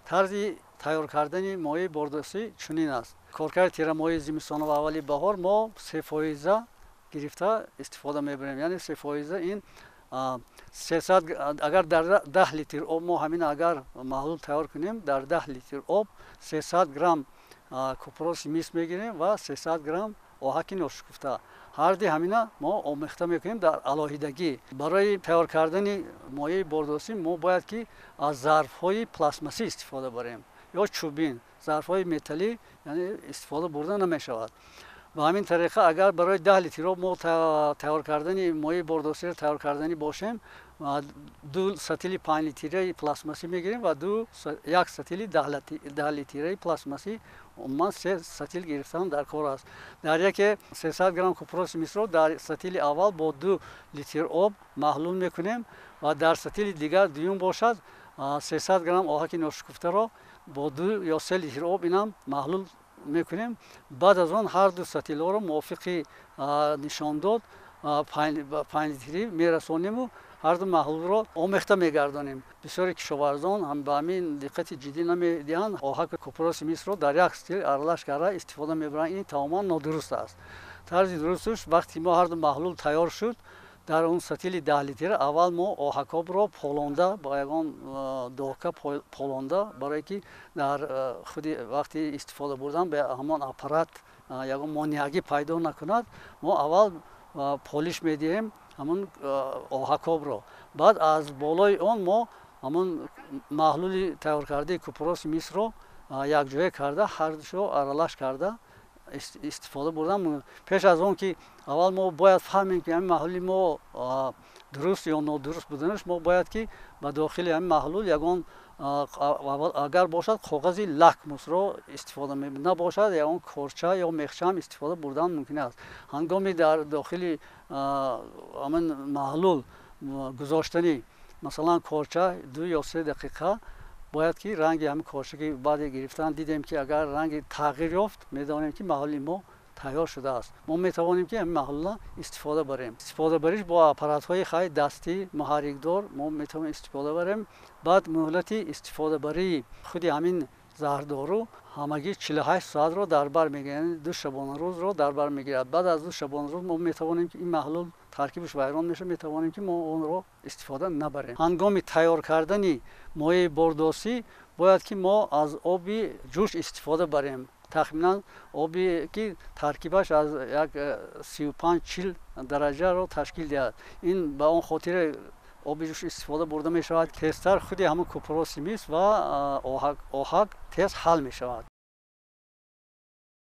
тарзи тайёр кардани моеъи бордостӣ чунин аст. Коркари тирамоҳии зимистону аввали баҳор мо 3% гирифта истифода мебарем. Яъне 3% ин 300 агар дар 10 литр об мо ҳамин агар маҳлул тайёр кунем, дар 10 литр об 300 грамм купроси мис мегирем ва 300 грамм оҳаки ношукуфта. ҳарди ҳамина мо омехта мекунем дар алоҳидагӣ. Барои тайёр кардани моеъи бордостӣ мо бояд ки аз зарфҳои пластмассӣ истифода барем ё чӯбин. зарфҳои металлӣ яъне истифода бурда намешавад. ба ҳамин тариқа агар барои 10 литр об мо тайёр кардани моеъи бордостиро тайёр карданӣ бошем, 2 сатили 5 литраи пластмассӣ мегирем ва 1 сатили 10 литраи пластмассӣ, умуман 3 сатил гирифтан дар кор аст. дар яке 300 грамм купроси мисро дар сатили аввал бо 2 литр об маҳлул мекунем ва дар сатили дигар дуюм бошад 300 грамм оҳаки ношукуфтаро бо 2 ё 3 литр об инам маҳлул мекунем. баъд аз он ҳар ду сатилҳоро мувофиқи нишондод 5 литрӣ мерасонему ҳарду маҳлулро омехта мегардонем. бисёри кишоварзон ба ҳамин диққати ҷиддӣ намедиҳанд. оҳаки купроси мисро дар як сатил аралаш карда истифода мебаранд. ин тамоман нодуруст аст. тарзи дурусташ вақте мо ҳарду маҳлул тайёр шуд, дар он сатили 10 литр аввал мо оҳакобро полонда ба ягон дока полонда, барое ки дар худи вақти истифода бурдан ба ҳамон аппарат ягон монеагӣ пайдо накунад, мо аввал полиш медиҳем ҳамон оҳакобро. баъд аз болои он мо ҳамон маҳлули тайёркардаи купроси мисро якҷоя карда ҳардушро аралаш карда истифода бурдан. пеш аз он ки аввал мо бояд фаҳмем ки ҳамин маҳлули мо дуруст ё нодуруст буданаш, мо бояд ки ба дохили ҳамин маҳлул ягон агар бошад коғази лакмусро истифода мебарем, набошад ягон корча ё мехчаам истифода бурдан мумкин аст. ҳангоми дар дохили ҳамин маҳлул гузоштани масалан корча 2 ё 3 дақиқа бояд ки ранги ҳамин корчаги баъди гирифтан дидем ки агар ранги тағйир ёфт, медонем ки маҳлули мо тайёр шудааст. мо метавонем ки ҳамин маҳлулро истифода барем. истифодабариш бо аппаратҳои хай дастӣ муҳаррикдор мо метавонем истифода барем. баъд муҳлати истифодабарии худи ҳамин заҳрдору ҳамагӣ 48 соатро дар бар мегирад, яъне 2 шабонарӯзро дар бар мегирад. баъд аз 2 шабонарӯз мо метавонем ки ин маҳлул таркибаш вайрон мешавад, метавонем ки мо онро истифода набарем. ҳангоми тайёр кардани моеъи бордостӣ бояд ки мо аз оби ҷӯш истифода барем. тахминан оби ки таркибаш аз як 35-40 дараҷаро ташкил диҳад. ин ба он хотире оби ҷӯш истифода бурда мешавад, тезтар худи ҳамон купроси мис ва оҳак тез ҳал мешавад.